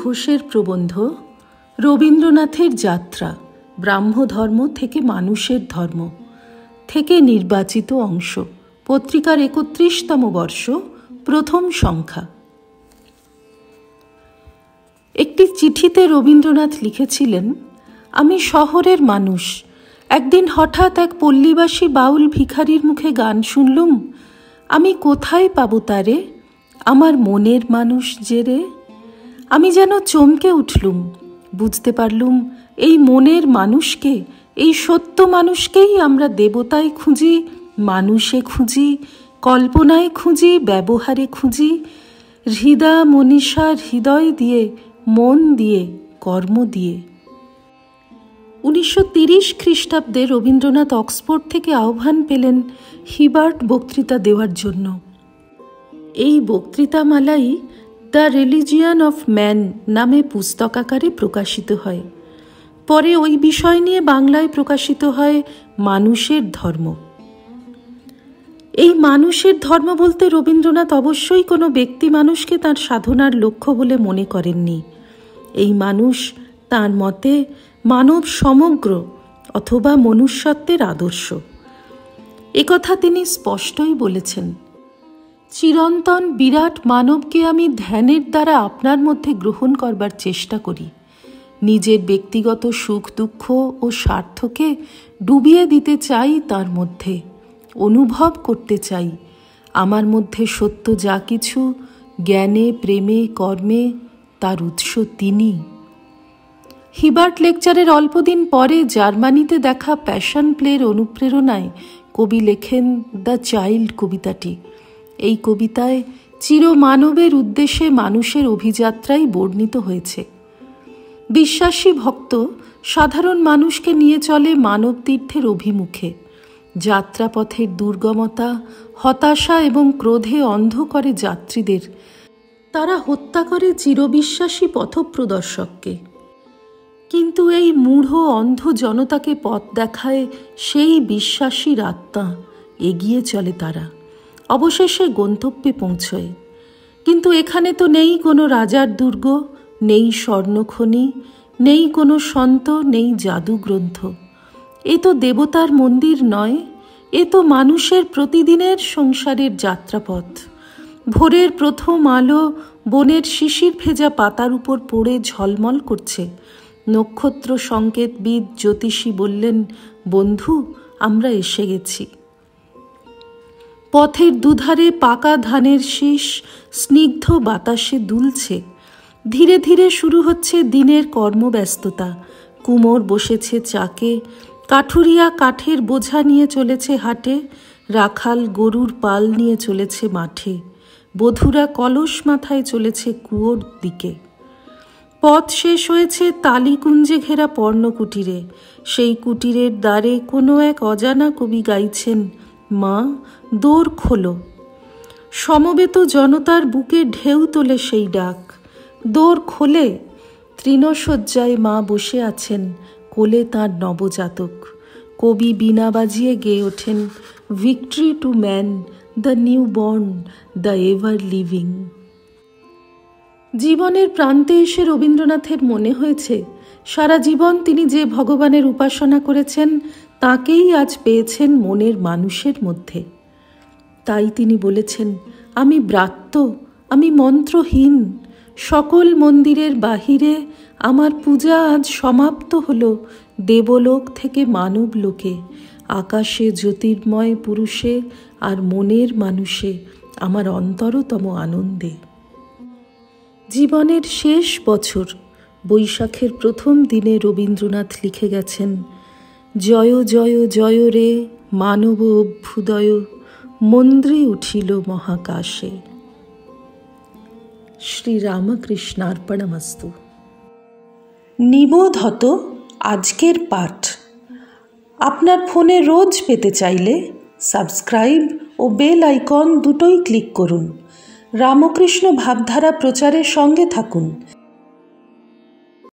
ঘোষের প্রবন্ধ রবীন্দ্রনাথের যাত্রা ব্রাহ্মধর্ম থেকে মানুষের ধর্ম থেকে নির্বাচিত অংশ, পত্রিকার ৩১তম বর্ষ, প্রথম সংখ্যা। একটি চিঠিতে রবীন্দ্রনাথ লিখেছিলেন, আমি শহরের মানুষ। একদিন হঠাৎ এক পল্লীবাসী বাউল ভিখারির মুখে গান শুনলুম, আমি কোথায় পাবো তারে, আমার মনের মানুষ যে রে। আমি যেন চমকে উঠলুম, বুঝতে পারলুম এই মনের মানুষকে, এই সত্য মানুষকেই আমরা দেবতায় খুঁজি, মানুষে খুঁজি, কল্পনায় খুঁজি, ব্যবহারে খুঁজি, হৃদা মনীষা, হৃদয় দিয়ে, মন দিয়ে, কর্ম দিয়ে। ১৯৩০ খ্রিস্টাব্দে রবীন্দ্রনাথ অক্সফোর্ড থেকে আহ্বান পেলেন হিবার্ট বক্তৃতা দেওয়ার জন্য। এই বক্তৃতামালাই দ্য রিলিজিয়ন অফ ম্যান নামে পুস্তক আকারে প্রকাশিত হয়। পরে ওই বিষয় নিয়ে বাংলায় প্রকাশিত হয় মানুষের ধর্ম। এই মানুষের ধর্ম বলতে রবীন্দ্রনাথ অবশ্যই কোনো ব্যক্তি মানুষকে তার সাধনার লক্ষ্য বলে মনে করেননি। এই মানুষ তাঁর মতে মানব সমগ্র অথবা মনুষ্যত্বের আদর্শ। একথা তিনি স্পষ্টই বলেছেন, চিরন্তন বিরাট মানবকে আমি ধ্যানের দ্বারা আপনার মধ্যে গ্রহণ করবার চেষ্টা করি। নিজের ব্যক্তিগত সুখ দুঃখ ও স্বার্থকে ডুবিয়ে দিতে চাই তার মধ্যে, অনুভব করতে চাই আমার মধ্যে সত্য যা কিছু, জ্ঞানে প্রেমে কর্মে তার উৎস তিনি। হিবার্ট লেকচারের অল্পদিন পরে জার্মানিতে দেখা প্যাশন প্লের অনুপ্রেরণায় কবি লেখেন দ্য চাইল্ড কবিতাটি। এই কবিতায় চিরমানবের উদ্দেশ্যে মানুষের অভিযাত্রাই বর্ণিত হয়েছে। বিশ্বাসী ভক্ত সাধারণ মানুষকে নিয়ে চলে মানব তীর্থের অভিমুখে। যাত্রাপথের দুর্গমতা, হতাশা এবং ক্রোধে অন্ধ করে যাত্রীদের। তারা হত্যা করে চিরবিশ্বাসী পথপ্রদর্শককে। কিন্তু এই মূঢ় অন্ধ জনতাকে পথ দেখায় সেই বিশ্বাসীর আত্মা। এগিয়ে চলে তারা, অবশেষে গন্তব্যে পৌঁছয়। কিন্তু এখানে তো নেই কোনো রাজার দুর্গ, নেই স্বর্ণখনি, নেই কোনো সন্ত, নেই জাদুগ্রন্থ। এ তো দেবতার মন্দির নয়, এ তো মানুষের প্রতিদিনের সংসারের যাত্রাপথ। ভোরের প্রথম আলো বনের শিশির ভেজা পাতার উপর পড়ে ঝলমল করছে। নক্ষত্র সংকেতবিদ জ্যোতিষী বললেন, বন্ধু, আমরা এসে গেছি। পথের দুধারে পাকা ধানের শীষ স্নিগ্ধ বাতাসে দুলছে। ধীরে ধীরে শুরু হচ্ছে দিনের কর্মব্যস্ততা। কুমোর বসেছে চাকে, কাঠুরিয়া কাঠের বোঝা নিয়ে চলেছে হাটে, রাখাল গরুর পাল নিয়ে চলেছে মাঠে, বধূরা কলস মাথায় চলেছে কুয়োর দিকে। পথ শেষ হয়েছে তালিকুঞ্জে ঘেরা পর্ণকুটিরে। সেই কুটিরের দ্বারে কোনো এক অজানা কবি গাইছেন, মা দোর খোলো। সমবেত জনতার বুকে ঢেউ তোলে সেই ডাক। দোর খোলে। তৃণশয্যায় মা বসে আছেন, কোলে তাঁর নবজাতক। কবি বীণা বাজিয়ে গেয়ে ওঠেন, victory to man, the new born, the ever living. জীবনের প্রান্তে এসে রবীন্দ্রনাথের মনে হয়েছে সারা জীবন তিনি যে ভগবানের উপাসনা করেছেন তাকেই আজ পেয়েছেন মনের মানুষের মধ্যে। তাই তিনি বলেছেন, আমি ব্রাত্য, আমি মন্ত্রহীন। সকল মন্দিরের বাহিরে আমার পূজা আজ সমাপ্ত হল দেবলোক থেকে মানব লোকে। আকাশে জ্যোতির্ময় পুরুষে আর মনের মানুষে আমার অন্তরতম আনন্দে। জীবনের শেষ বছর বৈশাখের প্রথম দিনে রবীন্দ্রনাথ লিখে গেছেন, জয় জয় জয় রে মানব অভ্যুদয়, মন্দ্রে উঠিল মহাকাশে। শ্রীরামকৃষ্ণার্পণমস্তু। নিবোধত আজকের পাঠ আপনার ফোনে রোজ পেতে চাইলে সাবস্ক্রাইব ও বেল আইকন দুটোই ক্লিক করুন। রামকৃষ্ণ ভাবধারা প্রচারের সঙ্গে থাকুন।